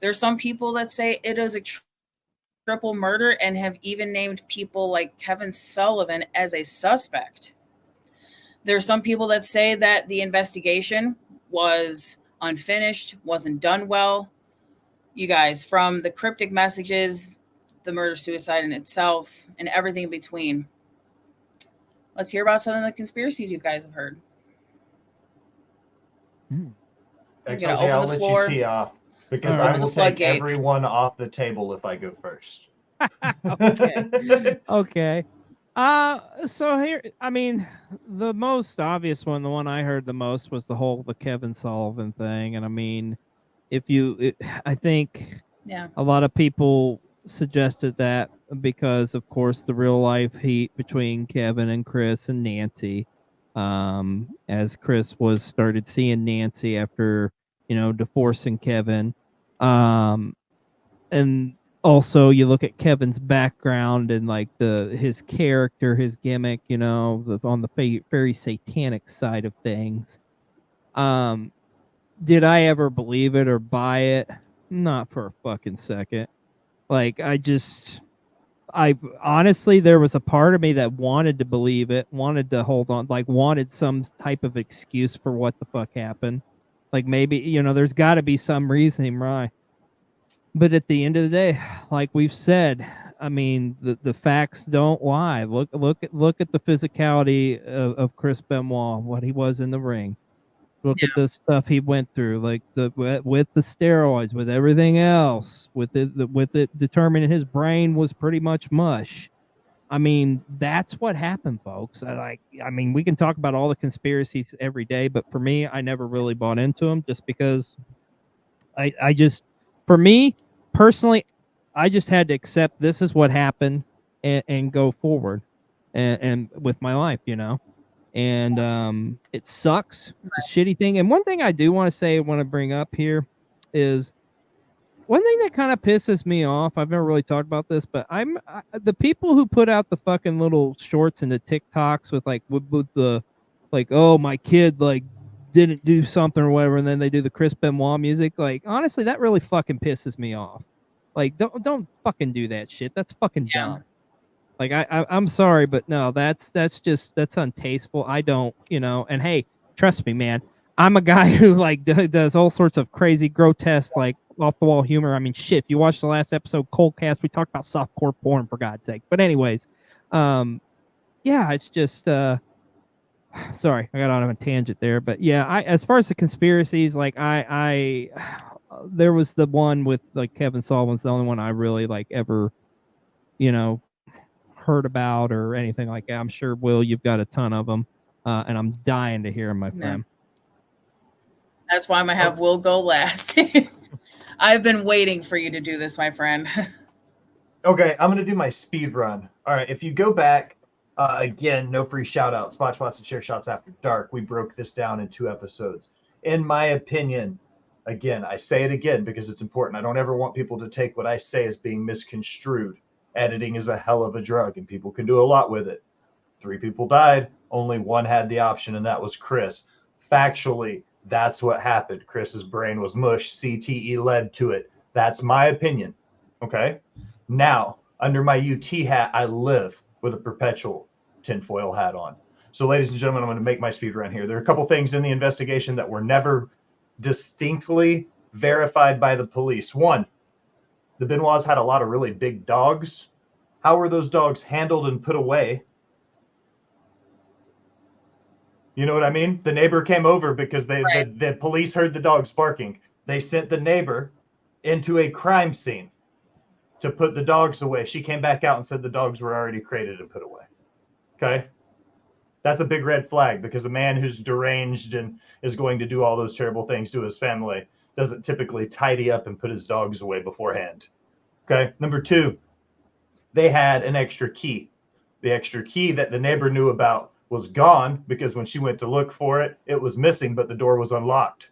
There's some people that say it is a triple murder and have even named people like Kevin Sullivan as a suspect. There's some people that say that the investigation was unfinished, wasn't done well. You guys, from the cryptic messages, the murder-suicide in itself, and everything in between. Let's hear about some of the conspiracies you guys have heard. I'm gonna open the floor. You tee off because I will take everyone off the table if I go first. Okay. So here, I mean, the most obvious one, the one I heard the most was the Kevin Sullivan thing. And I mean, I think a lot of people suggested that because, of course, the real life heat between Kevin and Chris and Nancy, as Chris started seeing Nancy after, divorcing Kevin. And also, you look at Kevin's background and like his character, his gimmick, on the very satanic side of things. Did I ever believe it or buy it? Not for a fucking second. Like, I honestly, there was a part of me that wanted to believe it, wanted to hold on, like wanted some type of excuse for what the fuck happened. Like maybe, there's got to be some reasoning, right? But at the end of the day, like we've said, I mean, the facts don't lie. Look at the physicality of Chris Benoit, what he was in the ring. Look at the stuff he went through, like with the steroids, with everything else, with it determining his brain was pretty much mush. I mean, that's what happened, folks. I mean, we can talk about all the conspiracies every day, but for me, I never really bought into them just because for me personally, I just had to accept this is what happened and go forward and with my life, and it sucks. It's a shitty thing. And one thing I do want to bring up here is one thing that kind of pisses me off. I've never really talked about this, but the people who put out the fucking little shorts and the TikToks with like with the like, oh, my kid like didn't do something or whatever, and then they do the Chris Benoit music. Like, honestly, that really fucking pisses me off. Like, don't fucking do that shit. That's fucking dumb. Like, I'm sorry, but no, that's untasteful. I don't, and hey, trust me, man. I'm a guy who like does all sorts of crazy, grotesque, like off the wall humor. I mean, shit. If you watched the last episode, Coldcast, we talked about softcore porn for God's sakes. But anyways, yeah, it's just sorry, I got on a tangent there. But yeah, as far as the conspiracies, like I there was the one with like Kevin Sullivan's the only one I really like ever, heard about or anything like that. I'm sure, Will, you've got a ton of them, and I'm dying to hear them, my friend. That's why I'm gonna have Will go last. I've been waiting for you to do this, my friend. Okay, I'm gonna do my speed run. All right, if you go back, again, no free shout outs, Botch Bots and Share Shots After Dark. We broke this down in 2 episodes. In my opinion, again, I say it again because it's important. I don't ever want people to take what I say as being misconstrued. Editing is a hell of a drug, and people can do a lot with it. 3 people died. Only 1 had the option, and that was Chris. Factually, that's what happened. Chris's brain was mush. CTE led to it. That's my opinion. Okay? Now, under my UT hat, I live with a perpetual tinfoil hat on. So, ladies and gentlemen, I'm going to make my speed run here. There are a couple things in the investigation that were never distinctly verified by the police. 1, the Benoits had a lot of really big dogs. How were those dogs handled and put away? You know what I mean? The neighbor came over because the police heard the dogs barking. They sent the neighbor into a crime scene to put the dogs away. She came back out and said the dogs were already crated and put away. Okay? That's a big red flag because a man who's deranged and is going to do all those terrible things to his family doesn't typically tidy up and put his dogs away beforehand. Okay? Number 2, they had an extra key. The extra key that the neighbor knew about was gone because when she went to look for it, it was missing, but the door was unlocked.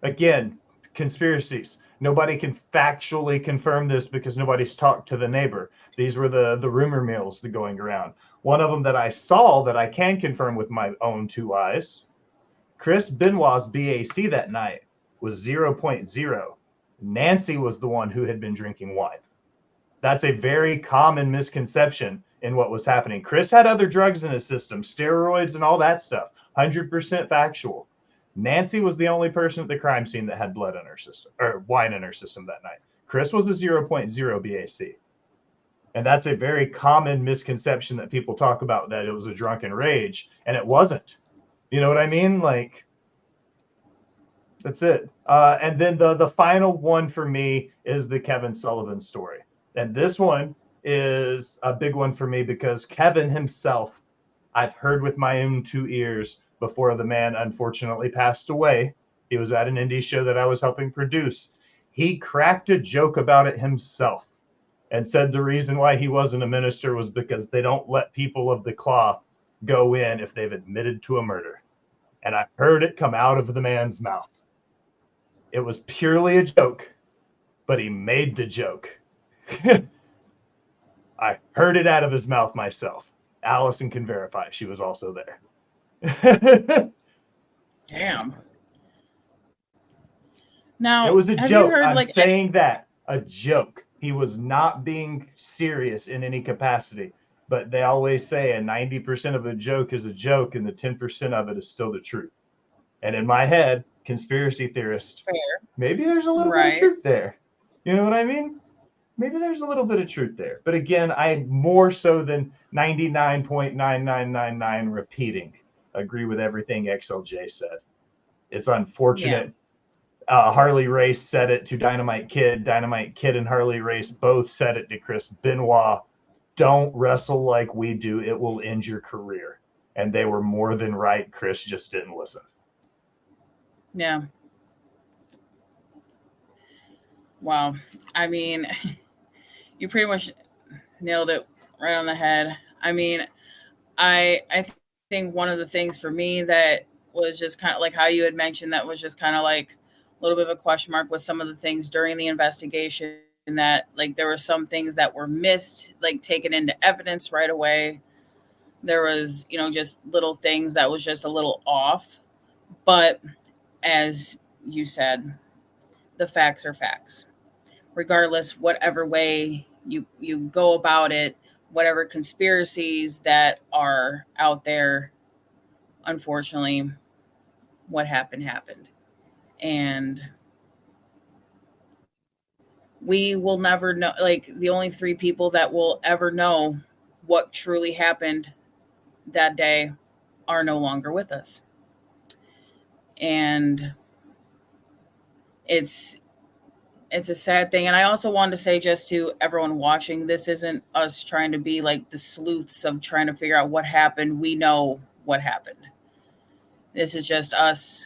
Again, conspiracies. Nobody can factually confirm this because nobody's talked to the neighbor. These were the rumor mills going around. One of them that I saw that I can confirm with my own 2 eyes, Chris Benoit's BAC that night was 0.0. Nancy was the one who had been drinking wine. That's a very common misconception in what was happening. Chris had other drugs in his system, steroids and all that stuff. 100% factual. Nancy was the only person at the crime scene that had blood in her system, or wine in her system that night. Chris was a 0.0 BAC. And that's a very common misconception that people talk about, that it was a drunken rage, and it wasn't. You know what I mean? Like, that's it. And then the final one for me is the Kevin Sullivan story. And this one is a big one for me because Kevin himself, I've heard with my own 2 ears before the man unfortunately passed away. He was at an indie show that I was helping produce. He cracked a joke about it himself and said the reason why he wasn't a minister was because they don't let people of the cloth go in if they've admitted to a murder. And I heard it come out of the man's mouth. It was purely a joke, but he made the joke. I heard it out of his mouth myself. Allison can verify. She was also there. Damn. Now, it was a joke. Heard, I'm saying that. A joke. He was not being serious in any capacity. But they always say a 90% of a joke is a joke and the 10% of it is still the truth. And in my head, conspiracy theorist, maybe there's a little bit of truth there. You know what I mean? Maybe there's a little bit of truth there. But again, I more so than 99.9999 repeating agree with everything XLJ said. It's unfortunate. Yeah. Harley Race said it to Dynamite Kid. Dynamite Kid and Harley Race both said it to Chris Benoit. Don't wrestle like we do. It will end your career. And they were more than right. Chris just didn't listen. Yeah. Wow. I mean, you pretty much nailed it right on the head. I mean, I think one of the things for me that was just kind of like how you had mentioned, that was just kind of like a little bit of a question mark with some of the things during the investigation, that like there were some things that were missed, like taken into evidence right away. There was, just little things that was just a little off. But as you said, the facts are facts. Regardless, whatever way you go about it, whatever conspiracies that are out there, unfortunately, what happened. And we will never know, like the only three people that will ever know what truly happened that day are no longer with us. And it's a sad thing. And I also wanted to say, just to everyone watching, this isn't us trying to be like the sleuths of trying to figure out what happened. We know what happened. This is just us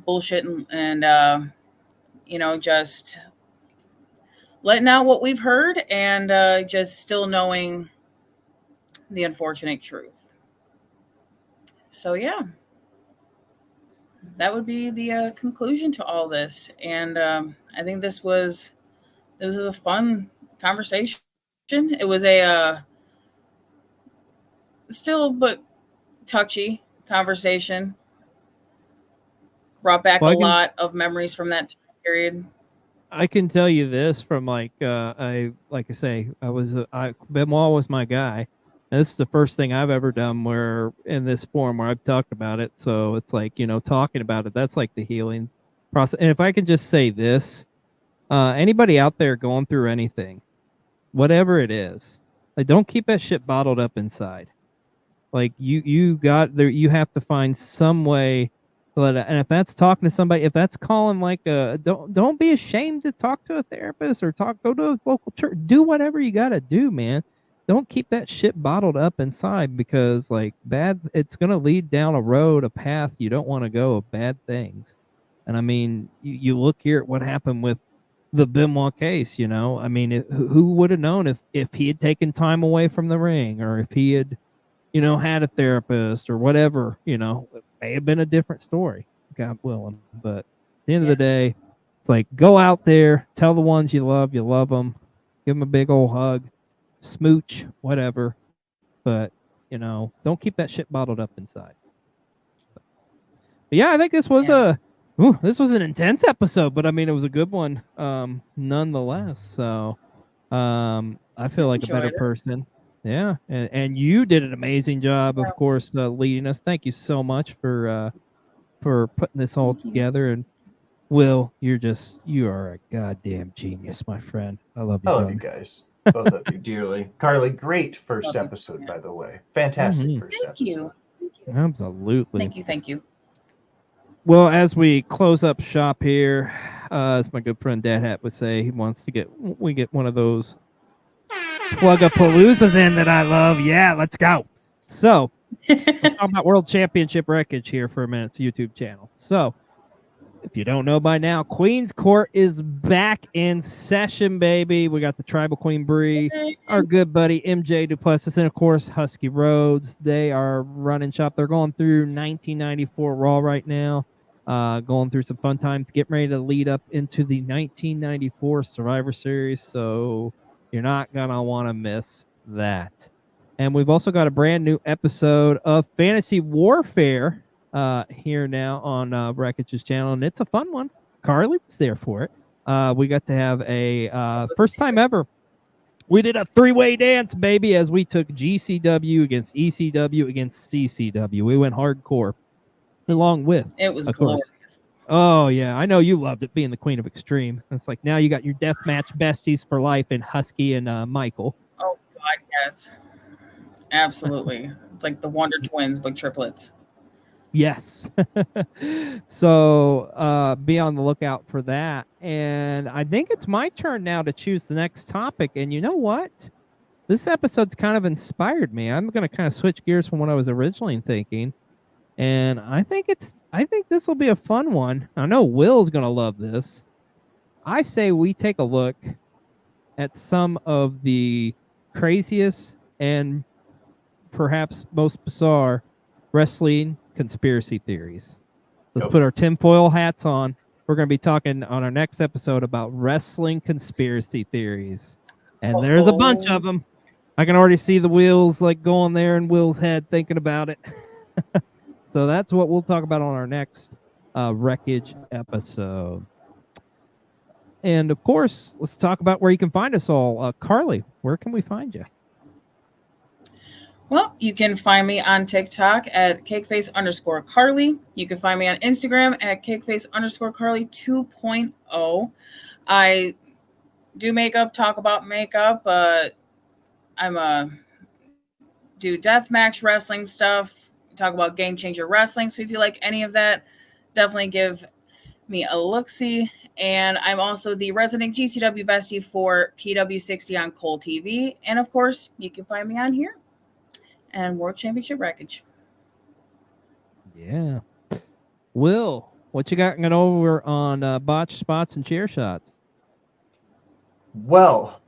bullshitting and just letting out what we've heard, and just still knowing the unfortunate truth. So yeah, that would be the conclusion to all this. And I think this was a fun conversation. It was a still but touchy conversation. Brought back a lot of memories from that period. I can tell you this from like I say, Benoit was my guy. And this is the first thing I've ever done where in this forum where I've talked about it. So it's like, talking about it, that's like the healing process. And if I can just say this, anybody out there going through anything, whatever it is, like don't keep that shit bottled up inside. Like you have to find some way. And if that's talking to somebody, if that's calling like don't be ashamed to talk to a therapist or go to a local church. Do whatever you got to do, man. Don't keep that shit bottled up inside, because like it's going to lead down a path you don't want to go, of bad things. And I mean, you look here at what happened with the Benoit case, I mean, who would have known if he had taken time away from the ring, or if he had, had a therapist or whatever, it may have been a different story, God willing. But at the end of the day, it's like, go out there, tell the ones you love them, give them a big old hug, smooch, whatever. But, don't keep that shit bottled up inside. But yeah, I think this was this was an intense episode, but I mean, it was a good one, nonetheless. So I feel like a better person. Yeah, and you did an amazing job, of course, leading us. Thank you so much for putting this all together. And Will, you are a goddamn genius, my friend. I love you. I love you guys, both of you dearly. Carly, great first episode, by the way. Fantastic first episode. You. Absolutely. Thank you. Well, as we close up shop here, as my good friend Dad Hat would say, he wants to get one of those plug-a-paloozas in that I love. Yeah, let's go. So let's talk about World Championship Wreckage here for a minute. It's a YouTube channel. So if you don't know by now, Queen's Court is back in session, baby. We got the Tribal Queen Bree, our good buddy MJ Duplessis, and of course Husky Rhodes. They are running shop. They're going through 1994 Raw right now, going through some fun times, getting ready to lead up into the 1994 Survivor Series. So you're not going to want to miss that. And we've also got a brand new episode of Fantasy Warfare here now on Wreckage's channel, and it's a fun one. Carly was there for it. We got to have a first time ever. We did a three-way dance, baby, as we took GCW against ECW against CCW. We went hardcore along with. It was glorious. Oh, yeah. I know you loved it, being the Queen of Extreme. It's like now you got your deathmatch besties for life in Husky and Michael. Oh, God, yes. Absolutely. It's like the Wonder Twins, but triplets. Yes. So be on the lookout for that. And I think it's my turn now to choose the next topic. And you know what? This episode's kind of inspired me. I'm going to kind of switch gears from what I was originally thinking. And I think this will be a fun one. I know Will's going to love this. I say we take a look at some of the craziest and perhaps most bizarre wrestling conspiracy theories. Let's put our tinfoil hats on. We're going to be talking on our next episode about wrestling conspiracy theories. And there's a bunch of them. I can already see the wheels like going there in Will's head thinking about it. So that's what we'll talk about on our next Wreckage episode. And of course, let's talk about where you can find us all. Carly, where can we find you? Well, you can find me on TikTok at cakeface_Carly. You can find me on Instagram at cakeface_Carly 2.0. I do makeup, talk about makeup. Do deathmatch wrestling stuff, talk about Game Changer Wrestling. So if you like any of that, definitely give me a look-see. And I'm also the resident GCW bestie for PW60 on Cole TV. And of course, you can find me on here and World Championship Wreckage. Yeah. Will, what you got going over on botch spots and chair shots? Well,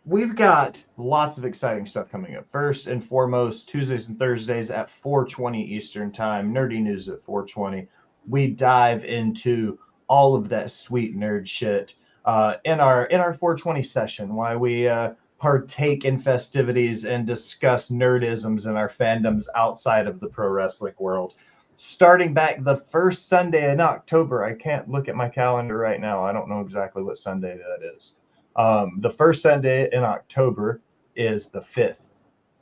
we've got lots of exciting stuff coming up. First and foremost, Tuesdays and Thursdays at 4:20 Eastern Time, Nerdy News at 4:20. We dive into all of that sweet nerd shit in our 4:20 session, while we partake in festivities and discuss nerdisms in our fandoms outside of the pro wrestling world. Starting back the first Sunday in October, I can't look at my calendar right now. I don't know exactly what Sunday that is. The first Sunday in October is the 5th.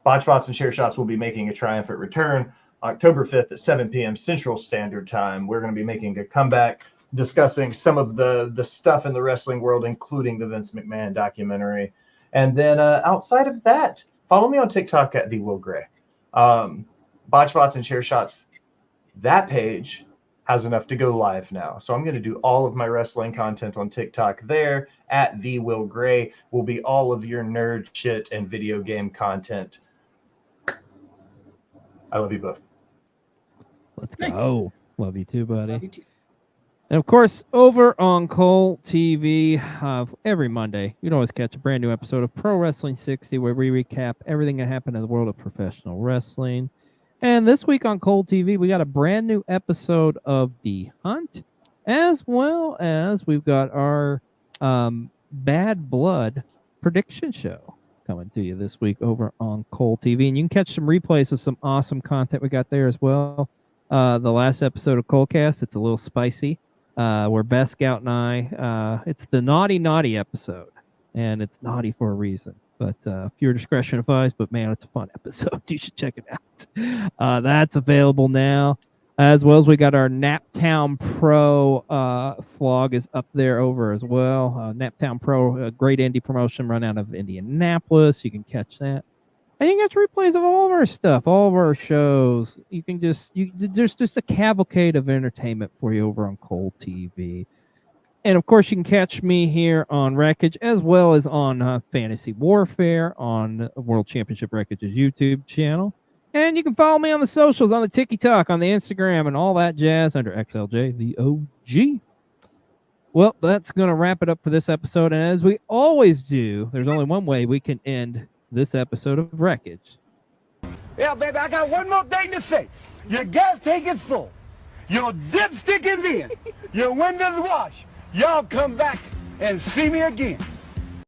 Botchbots and Chair Shots will be making a triumphant return October 5th at 7 p.m. Central Standard Time. We're going to be making a comeback, discussing some of the stuff in the wrestling world, including the Vince McMahon documentary. And then outside of that, follow me on TikTok at the Will Gray. Botchbots and Chair Shots, that page has enough to go live now. So I'm going to do all of my wrestling content on TikTok there. At the Will Gray will be all of your nerd shit and video game content. I love you both. Let's go. Love you too, buddy. Love you too. And of course, over on Cole TV, every Monday, you can always catch a brand new episode of Pro Wrestling 60, where we recap everything that happened in the world of professional wrestling. And this week on Cole TV, we got a brand new episode of The Hunt, as well as we've got our Bad Blood prediction show coming to you this week over on Cole TV. And you can catch some replays of some awesome content we got there as well. The last episode of Colecast, it's a little spicy. Where Best Scout and I, it's the naughty episode, and it's naughty for a reason. But pure discretion advised. But man, it's a fun episode. You should check it out. That's available now, as well as we got our Naptown Pro vlog is up there over as well. Naptown Pro, a great indie promotion run out of Indianapolis. You can catch that. And you can get replays of all of our stuff, all of our shows. You can there's just a cavalcade of entertainment for you over on Cole TV. And of course, you can catch me here on Wreckage, as well as on Fantasy Warfare on World Championship Wreckage's YouTube channel. And you can follow me on the socials, on the TikTok, on the Instagram, and all that jazz under XLJ, the OG. Well, that's going to wrap it up for this episode. And as we always do, there's only one way we can end this episode of Wreckage. Yeah, baby, I got one more thing to say. Your gas tank is full. Your dipstick is in. Your windows washed. Y'all come back and see me again.